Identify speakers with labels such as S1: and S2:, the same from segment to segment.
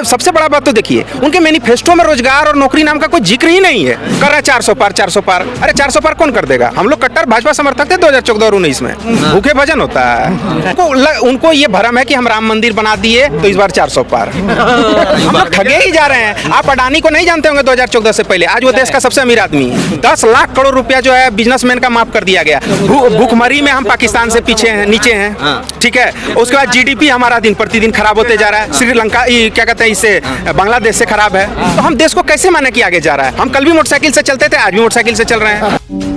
S1: सबसे बड़ा बात तो देखिए, उनके मैनिफेस्टो में रोजगार और नौकरी नाम का कोई जिक्र ही नहीं है। कर रहा है 400 पार 400 पार। अरे 400 पार कौन कर देगा? हम लोग कट्टर भाजपा समर्थक थे 2014 और 19 में। भूखे भजन होता है। उनको ये भरम है कि हम राम मंदिर बना दिए तो इस बार 400 पार। हम लोग ठगे ही जा रहे हैं। आप अडानी को नहीं जानते होंगे 2014 से पहले। आज वो देश का सबसे अमीर आदमी है। 10 लाख करोड़ रुपया जो है बिजनेसमैन का माफ कर दिया गया। भूखमरी में हम पाकिस्तान से पीछे हैं, नीचे हैं। ठीक है, उसके बाद जीडीपी हमारा दिन प्रतिदिन खराब होते जा रहा है। श्रीलंका क्या कहते हैं, इससे बांग्लादेश से खराब है। तो हम देश को कैसे माने कि आगे जा रहा है? हम कल भी मोटरसाइकिल से चलते थे, आज भी मोटरसाइकिल से चल रहे हैं।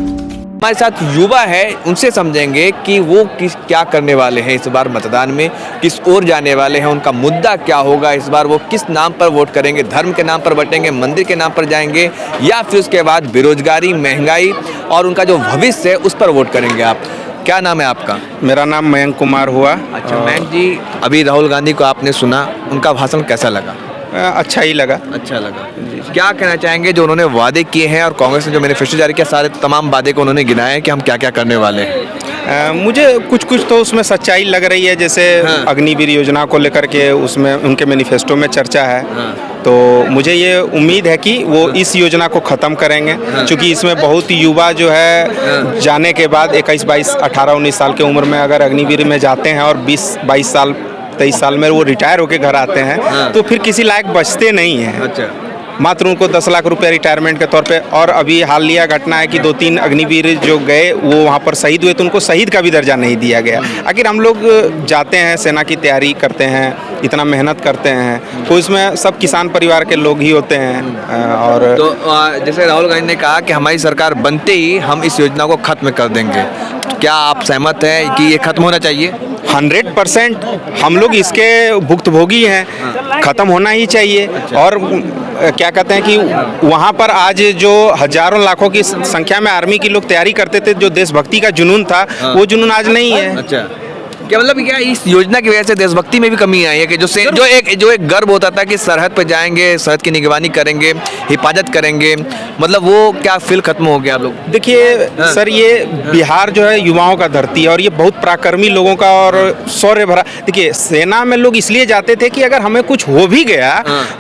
S2: हमारे साथ युवा है, उनसे समझेंगे कि वो क्या करने वाले हैं इस बार मतदान में, किस ओर जाने वाले हैं, उनका मुद्दा क्या होगा इस बार, वो किस नाम पर वोट करेंगे, धर्म के नाम पर बटेंगे, मंदिर के नाम पर जाएंगे, या फिर उसके बाद बेरोजगारी, महंगाई और उनका जो भविष्य है उस पर वोट करेंगे आप। क्या नाम है आपका?
S1: मेरा नाम मयंक कुमार हुआ।
S2: अच्छा मयंक जी, अभी राहुल गांधी को आपने सुना, उनका भाषण कैसा लगा?
S1: अच्छा ही लगा।
S2: अच्छा लगा। क्या कहना चाहेंगे जो उन्होंने वादे किए हैं और कांग्रेस ने जो मैनिफेस्टो जारी किया, सारे तमाम वादे को उन्होंने गिनाया है कि हम क्या क्या करने वाले हैं?
S1: मुझे कुछ तो उसमें सच्चाई लग रही है। जैसे अग्निवीर योजना को लेकर के उसमें उनके मैनिफेस्टो में चर्चा है। तो मुझे ये उम्मीद है कि वो इस योजना को ख़त्म करेंगे, क्योंकि इसमें बहुत युवा जो है जाने के बाद 21, 22, 18, 19 साल की उम्र में अगर अग्निवीर में जाते हैं और 20, 22 साल 23 साल में वो रिटायर होके घर आते हैं तो फिर किसी लायक बचते नहीं हैं।
S2: अच्छा।
S1: मात्र उनको 10 लाख रुपया रिटायरमेंट के तौर पे। और अभी हालिया घटना है कि 2-3 अग्निवीर जो गए वो वहाँ पर शहीद हुए, तो उनको शहीद का भी दर्जा नहीं दिया गया। आखिर हम लोग जाते हैं, सेना की तैयारी करते हैं, इतना मेहनत करते हैं, तो इसमें सब किसान परिवार के लोग ही होते हैं। और
S2: तो जैसे राहुल गांधी ने कहा कि हमारी सरकार बनते ही हम इस योजना को खत्म कर देंगे, क्या आप सहमत हैं कि ये खत्म होना चाहिए?
S1: 100% हम लोग इसके भुक्तभोगी हैं, ख़त्म होना ही चाहिए। और क्या कहते हैं कि वहाँ पर आज जो हजारों लाखों की संख्या में आर्मी के लोग तैयारी करते थे, जो देशभक्ति का जुनून था, वो जुनून आज नहीं है।
S2: अच्छा, क्या मतलब क्या इस योजना की वजह से देशभक्ति में भी कमी आई है कि जो एक गर्व होता था कि सरहद पे जाएंगे, सरहद की निगरानी करेंगे, हिफाजत करेंगे, मतलब वो क्या फील खत्म हो गया आप लोग?
S1: देखिए सर, ये बिहार जो है युवाओं का धरती है और ये बहुत पराक्रमी लोगों का और शौर्य भरा। देखिए, सेना में लोग इसलिए जाते थे कि अगर हमें कुछ हो भी गया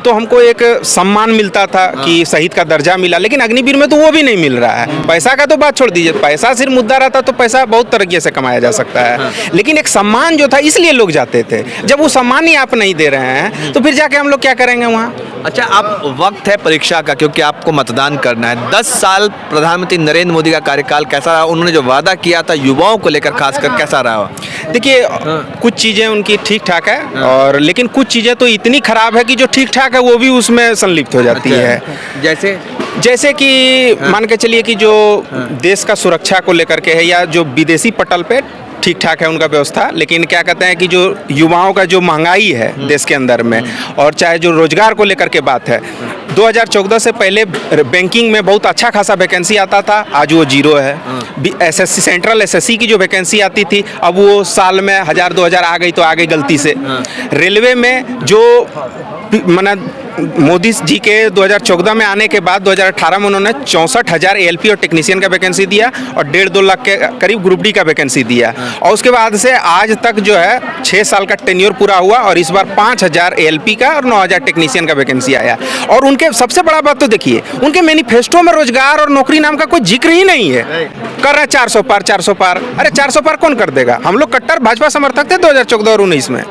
S1: तो हमको एक सम्मान मिलता था कि शहीद का दर्जा मिला। लेकिन अग्निवीर में तो वो भी नहीं मिल रहा है। पैसा का तो बात छोड़ दीजिए, पैसा सिर्फ मुद्दा रहता तो पैसा बहुत तरीके से कमाया जा सकता है, लेकिन एक सम्मान जो था इसलिए लोग जाते थे। जब वो सम्मान ही आप नहीं दे रहे हैं तो फिर जाके हम लोग क्या करेंगे वहाँ?
S2: अच्छा, अब वक्त है परीक्षा का, क्योंकि आपको मतदान करना है। 10 साल प्रधानमंत्री नरेंद्र मोदी का कार्यकाल कैसा रहा? उन्होंने जो वादा किया था युवाओं को लेकर खासकर, कैसा रहा?
S1: देखिए, कुछ चीज़ें उनकी ठीक ठाक है, और लेकिन कुछ चीज़ें तो इतनी खराब है कि जो ठीक ठाक है वो भी उसमें संलिप्त हो जाती है। जैसे कि मान के चलिए कि जो देश का सुरक्षा को लेकर के है, या जो विदेशी पटल पे ठीक ठाक है उनका व्यवस्था, लेकिन क्या कहते हैं कि जो युवाओं का जो महंगाई है देश के अंदर में, और चाहे जो रोजगार को लेकर के बात है, 2014 से पहले बैंकिंग में बहुत अच्छा खासा वैकेंसी आता था, आज वो 0 है। एसएससी, सेंट्रल एसएससी की जो वैकेंसी आती थी, अब वो साल में 1000-2000 आ गई तो आ गई गलती से। रेलवे में जो माना मोदी जी के 2014 में आने के बाद 2018 में उन्होंने 64,000 एएलपी और टेक्नीशियन का वैकेंसी दिया और 1.5-2 लाख के करीब ग्रुप डी का वैकेंसी दिया। और उसके बाद से आज तक जो है 6 साल का टेन्योर पूरा हुआ और इस बार 5,000 एएलपी का और 9,000 टेक्नीशियन का वैकेंसी आया। और उनके सबसे बड़ा बात तो देखिए, उनके मैनिफेस्टो में रोजगार और नौकरी नाम का कोई जिक्र ही नहीं है। कर रहा है 400 पार 400 पार। अरे 400 पार कौन कर देगा? हम लोग कट्टर भाजपा समर्थक थे 2014 और 19 में।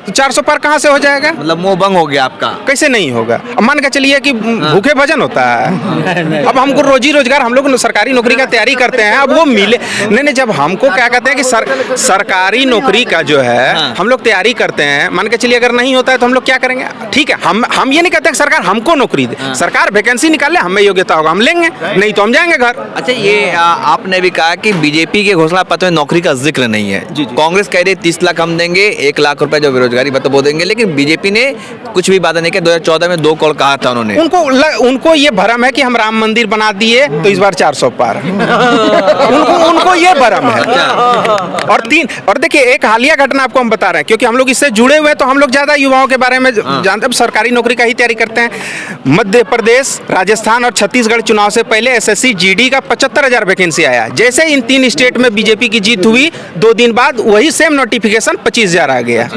S1: तो 400 पार कहाँ से हो जाएगा?
S2: मतलब मोह भंग हो गया आपका?
S1: कैसे नहीं होगा? अब मान के चलिए कि भूखे भजन होता है। अब हमको रोजी रोजगार, हम लोग सरकारी नौकरी का तैयारी करते हैं, अब वो मिले नहीं। जब हमको क्या कहते हैं कि सरकारी नौकरी का जो है हम लोग तैयारी करते हैं, मान के चलिए अगर नहीं होता है तो हम लोग क्या करेंगे? ठीक है, हम ये नहीं कहते कि सरकार हमको नौकरी दे, सरकार वैकेंसी निकाले, हमें योग्यता होगा हम लेंगे, नहीं तो हम जाएंगे घर।
S2: अच्छा, ये आपने भी कहा कि बीजेपी के घोषणा पत्र में नौकरी का जिक्र नहीं है। कांग्रेस कह रही 30 लाख हम देंगे, 1 लाख रुपए जो बेरोजगारी भत्ता वो देंगे, लेकिन बीजेपी ने कुछ भी वादा नहीं किया। 2014 में 2 करोड़ कहा था उन्होंने।
S1: उनको ये भरम है कि हम राम मंदिर बना दिए तो इस बार 400 पार। उनको ये भरम है। और देखिए, एक हालिया घटना आपको हम बता रहे हैं, क्योंकि हम लोग इससे जुड़े हुए हैं, तो हम लोग ज्यादा युवाओं के बारे में जानते हैं। सरकारी नौकरी का ही तैयारी करते हैं। मध्य प्रदेश, राजस्थान और छत्तीसगढ़ चुनाव से पहले एसएससी जीडी का 75,000 वैकेंसी आया। जैसे इन 3 स्टेट में बीजेपी की जीत हुई, 2 दिन बाद वही सेम नोटिफिकेशन 25,000 आ गया।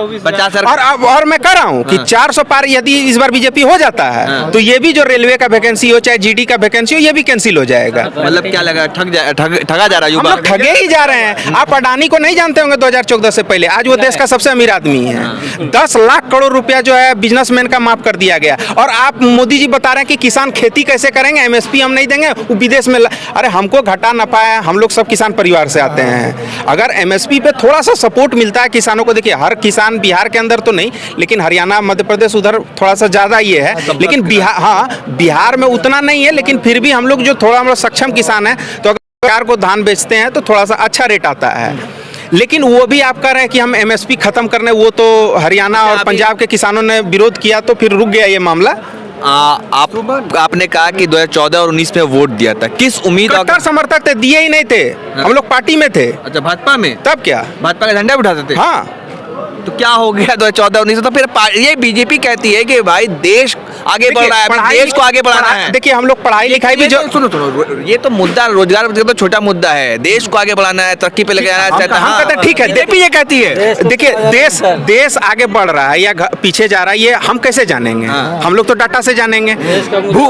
S2: 50
S1: और मैं कह रहा हूँ कि 400 पार यदि इस बार बीजेपी हो जाता है तो ये भी जो रेलवे का वैकेंसी हो चाहे जीडी का वैकेंसी हो ये भी कैंसिल हो जाएगा।
S2: मतलब क्या लगा, ठगा जा रहा है
S1: हम
S2: युवा?
S1: लोग ठगे ही जा रहे हैं। आप अडानी को नहीं जानते होंगे 2014 से पहले, आज वो देश का सबसे अमीर आदमी है। 10 लाख करोड़ रुपया जो है बिजनेसमैन का माफ कर दिया गया। और आप मोदी जी बता रहे हैं कि किसान खेती कैसे करेंगे, एमएसपी हम नहीं देंगे, वो विदेश में अरे हमको घाटा नफा है, हम लोग सब किसान परिवार से आते हैं। अगर एमएसपी पे थोड़ा सा सपोर्ट मिलता है किसानों को, देखिए हर किसान बिहार के अंदर तो नहीं, लेकिन हरियाणा मध्य प्रदेश उधर थोड़ा सा ज़्यादा ये है, लेकिन बिहार, हाँ बिहार में उतना नहीं है, लेकिन फिर भी हम लोग जो थोड़ा मतलब सक्षम किसान है तो अगर सरकार को धान बेचते हैं तो थोड़ा सा अच्छा रेट आता है। लेकिन वो भी आप कह रहे हैं कि हम एमएसपी खत्म करने, वो तो हरियाणा और पंजाब के किसानों ने विरोध किया तो फिर रुक गया ये मामला।
S2: आपने कहा कि 2014 और 19 में वोट दिया था, किस उम्मीद
S1: कट्टर समर्थक थे, दिए ही नहीं थे, हम लोग पार्टी में थे।
S2: अच्छा, भाजपा में?
S1: तब क्या
S2: भाजपा का झंडा उठाते थे?
S1: हाँ।
S2: तो क्या हो गया 2014-19? तो फिर ये बीजेपी कहती है कि भाई देश आगे बढ़ रहा है, देश को आगे बढ़ाना है।
S1: देखिए हम लोग पढ़ाई लिखाई भी जो,
S2: सुनो, ये तो मुद्दा रोजगार तो छोटा मुद्दा है, देश को आगे बढ़ाना है, तरक्की पे लेके जाना है।
S1: हम कहते हैं ठीक है,
S2: बीजेपी ये कहती है।
S1: देखिए देश आगे बढ़ रहा है या पीछे जा रहा है ये हम कैसे जानेंगे? हम लोग तो डाटा से जानेंगे।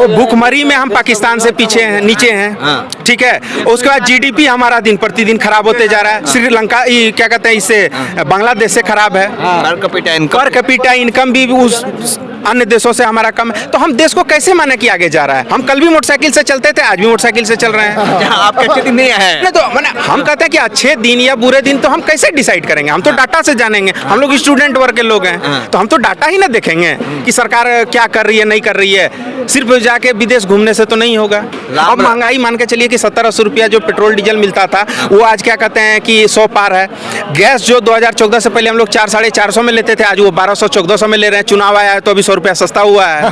S1: भूखमरी में हम पाकिस्तान से पीछे हैं, नीचे हैं, ठीक है। उसके बाद जीडीपी हमारा दिन प्रतिदिन खराब होते जा रहा है। श्रीलंका क्या कहते हैं, इससे बांग्लादेश से खराब है। पर कैपिटा इनकम भी उस अन्य देशों से हमारा कम है। तो हम देश को कैसे माने कि आगे जा रहा है? हम कल भी मोटरसाइकिल से चलते थे, आज भी मोटरसाइकिल से चल रहे हैं।
S2: आपके अच्छे दिन नहीं है?
S1: नहीं तो मैंने हम कहते हैं कि अच्छे दिन या बुरे दिन तो हम कैसे डिसाइड करेंगे? हम तो डाटा से जानेंगे। हम लोग स्टूडेंट वर्ग के लोग हैं तो हम तो डाटा ही ना देखेंगे कि सरकार क्या कर रही है नहीं कर रही है। सिर्फ जाके विदेश घूमने से तो नहीं होगा। अब महंगाई मान के चलिए कि 70-80 रुपया जो पेट्रोल डीजल मिलता था वो आज क्या कहते हैं कि 100 पार है। गैस जो 2014 से पहले हम लोग 400-450 में लेते थे, आज वो 1200-1400 में ले रहे हैं। चुनाव आया है तो अभी 100 रुपया सस्ता हुआ है।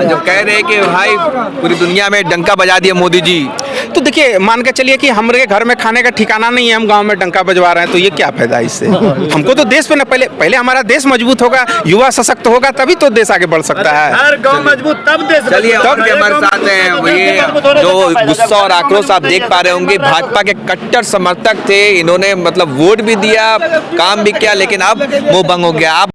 S2: जो कह रहे हैं कि भाई पूरी दुनिया में डंका बजा दिया मोदी जी,
S1: तो देखिए मान के चलिए कि हमारे घर में खाने का ठिकाना नहीं है, हम गांव में डंका बजवा रहे हैं, तो ये क्या फायदा इससे? हमको तो देश पे ना, पहले हमारा देश मजबूत होगा, युवा सशक्त होगा, तभी तो देश आगे बढ़ सकता है।
S3: हर गांव मजबूत तब देश।
S2: चलिए और भी हमारे साथ हैं, ये जो गुस्सा और आक्रोश आप देख पा रहे होंगे, भाजपा के कट्टर समर्थक थे, इन्होंने मतलब वोट भी दिया, काम भी किया, लेकिन अब वो भंग हो गया। आप